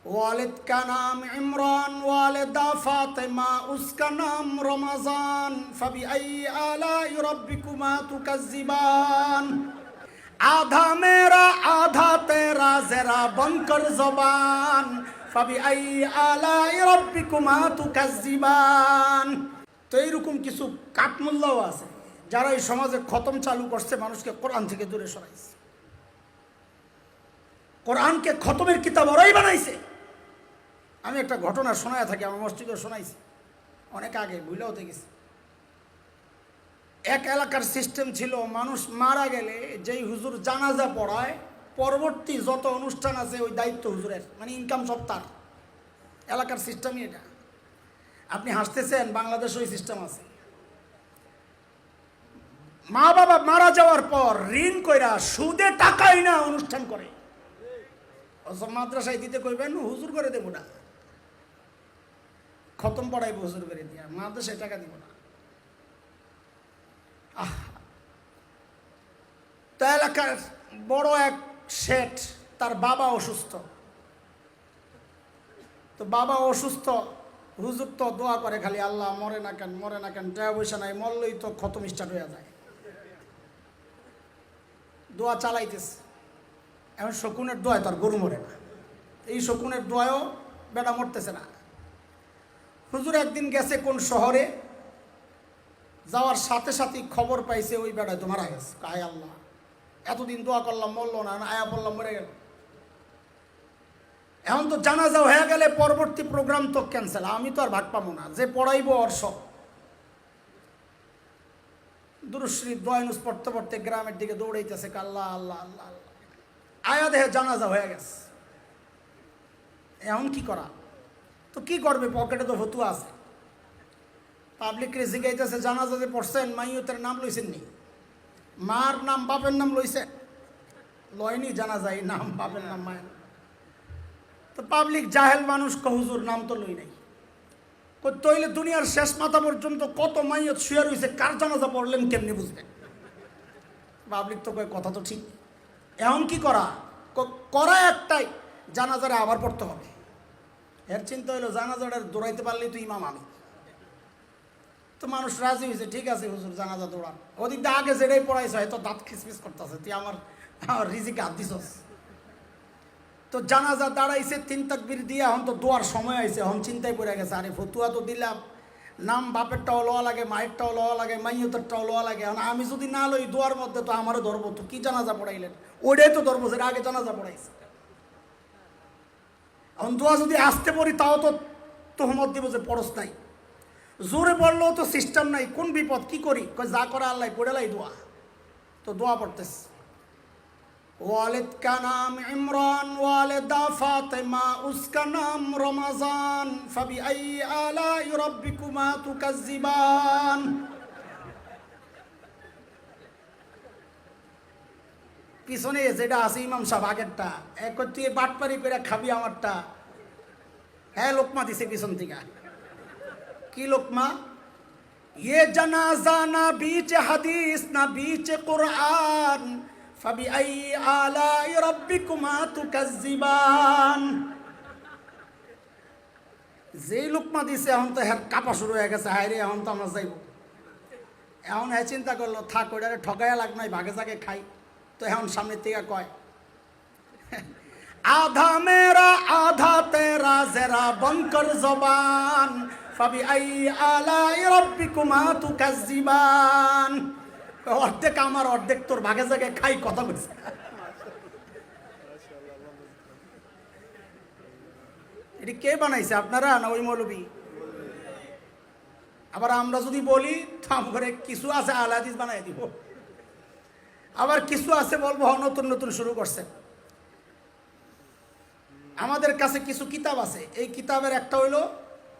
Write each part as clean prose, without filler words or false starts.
वालिद का नाम इमरान, वालिदा फातिमा, उसका नाम रमजान, फबिअय्यि आलाइ रब्बिकुमा तुकज़्ज़िबान। आधा मेरा आधा तेरा जरा बनकर ज़बान, फबिअय्यि आलाइ रब्बिकुमा तुकज़्ज़िबान। তো এইরকম কিছু কাঠমোল্লাও আছে যারা এই সমাজে খতম চালু করছে, মানুষকে কোরআন থেকে দূরে সরাইছে, কোরআনকে খতমের কিতাব ওরাই বানাইছে। আমি একটা ঘটনা শোনায় থাকি, আমার মসজিদে শোনাইছি অনেক আগে, ভুলে হতে গেছে। এক এলাকার সিস্টেম ছিল, মানুষ মারা গেলে যেই হুজুর জানাজা পড়ায়, পরবর্তী যত অনুষ্ঠান আছে ওই দায়িত্ব হুজুরের, মানে ইনকাম সব তার। এলাকার সিস্টেমই এটা। আপনি হাসতেছেন, বাংলাদেশে ওই সিস্টেম আছে। মা বাবা মারা যাওয়ার পর ঋণ কইরা সুদে টাকাই না অনুষ্ঠান করে। মাদ্রাসায় দিতে কইবেন, হুজুর করে দেবো না, খতম পড়াইব হুজুর করে দিয়া, মাদ্রাসায় টাকা দিব না। তো এলাকার বড় এক শেঠ, তার বাবা অসুস্থ। তো বাবা অসুস্থ, হুজুর তো দোয়া করে খালি, আল্লাহ মরে না কেন, মরে না কেন, টাকা পয়সা নাই, মরলেই তো খতম স্টার্ট হয়ে যায়। দোয়া চালাইতেছে। এখন শকুনের দোয়ায় তার গরু মরে না, এই শকুনের দোয়ায়ও বেটা মরতেছে না। হুজুর একদিন গেছে কোন শহরে, যাওয়ার সাথে সাথেই খবর পাইছে ওই বেটায় তো মারা গেছে। আয় আল্লাহ, এতদিন দোয়া করলাম মরলো না, আয়া বললাম মরে গেল। এখন তো জানাজা হয়ে গেলে পরবর্তী প্রোগ্রাম তো ক্যান্সেল, আমি তো আর ভাগ পাবো না, যে পড়াইবো ওর সব। দুরূদ শরীফ দোয়া নুস পড়তে পড়তে গ্রামের দিকে দৌড়াইতেছে, আল্লাহ আল্লাহ আল্লাহ আল্লাহ। আয়া দেহে জানাজা হয়ে গেছে। এখন কি করা? তো কি করবে, পকেটে তো ফতুয়া আছে। পাবলিক রে জিগাইতেছে, জানাজাতে পড়ছেন, মাইয়তের নাম লইছেন নি? মার নাম বাপের নাম লইছে? লয়নি জানাজাই, নাম বাপের নাম মায়ের। তো পাবলিক জাহেল মানুষ, হুজুর নাম তো লই নাই। তৈলে দুনিয়ার শেষ মাথা পর্যন্ত কত মাইয়ত শুয়ে রয়েছে, কার জানাজা পড়লেন কেমনি বুঝবেন? পাবলিক তো কয় কথা তো ঠিক। এখন কি করা? করা একটাই, জানাজারে আবার পড়তে হবে। এর চিন্তা হইলো জানাজাটার দৌড়াইতে পারলেই তো ইমাম আমি। তো মানুষ রাজি হয়েছে, ঠিক আছে হুজুর জানাজা দৌড়ান। ওদিক দিয়ে আগে যেটাই পড়াইছে হয়তো দাঁত খিসমিস করতেছে, তুই আমার রিজিকে হাত দিছস। তো জানাজা দাঁড়াইছে, 3 তাকবীর দিয়ে, এখন তো দোয়ার সময় আইছে। এখন চিন্তায় পড়ে গেছে, আরে ফতুয়া তো দিলাম, নাম বাপেরটাও লওয়া লাগে, মায়েরটাও লওয়া লাগে, মাইয়তেরটাও লওয়া লাগে। এখন আমি যদি না লই দোয়ার মধ্যে, তো আমারও ধরবো। তো কি জানাজা পড়াইলেন? ওইটাই তো ধরবো যেটা আগে জানাজা পড়াইছে। এখন দোয়া যদি আসতে পড়ি, তাও তো তোহমত দিব যে পড়স নাই। জোরে পড়লেও তো সিস্টেম নাই, কোন বিপদ, কি করি? যা করে আল্লাহ, পড়েলাই দোয়া। তো দোয়া পড়তেছে, वालिद का नाम इमरान, वालिदा फातिमा, उसका नाम रमजान, फबिअय्यि आलाइ रब्बिकुमा तुकज़्ज़िबान। পিছনে যেটা আছে ইমাম সাহেব আগেরটা, এক তুই বাটপারি করে খাবি আমারটা। হ্যাঁ, লোকমা দিছে পিছন থেকে। কি লোকমা? ये जनाजा ना बीच हदीस ना बीच कुरान, फबिअय्यि आलाइ रब्बिकुमा तुकज़्ज़िबान। যেই লোকমা দিছে, এখন তো হ্যাঁ কাপা শুরু হয়ে গেছে, হায় রে এখন তো আমরা যাইব। এখন হ্যাঁ চিন্তা করলো, থাক ওইটারে ঠকাইয়া লাগ নাই, ভাগে জাগে খাই। তো এখন সামনের থেকে কয়, আধা মেরা আধা তেরা জরা বনকর জবান, ফবিআইয়ি আলাই রব্বিকুমা তুকাজ্জিবান। অর্ধেক আমার, অর্ধেক তোর, ভাগে জাগে খাই, কথা বলছে। এটি কে বানাইছে, আপনারা না ওই মৌলবী? আবার আমরা যদি বলি থাম করে কিছু আছে আহলে হাদিস বানাই দিব, আবার কিছু আছে বলবো নতুন নতুন শুরু করছে। আমাদের কাছে কিছু কিতাব আছে, এই কিতাবের একটা হইলো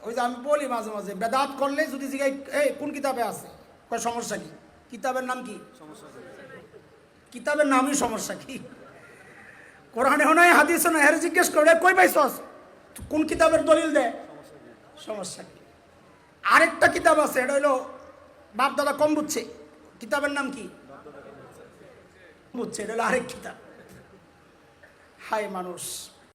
ওই যে আমি বলি মাঝে মাঝে, বেদাত করলে যদি জিজ্ঞাই এই কোন কিতাবে আছে, কয় সমস্যা কি? কিতাবের নাম কি? কিতাবের নামই সমস্যা কি? কোরআনে নয়, হাদিসে নয়, হের জিজ্ঞেস করে কই পাইছস, কোন কিতাবের দলিল দে, সমস্যা কি? আরেকটা কিতাব আছে, এটা হইলো বাপ দাদা কম বুঝছে, কিতাবের নাম কি বুঝছে, এটা হলো আরেক কিতাব। হায় মানুষ।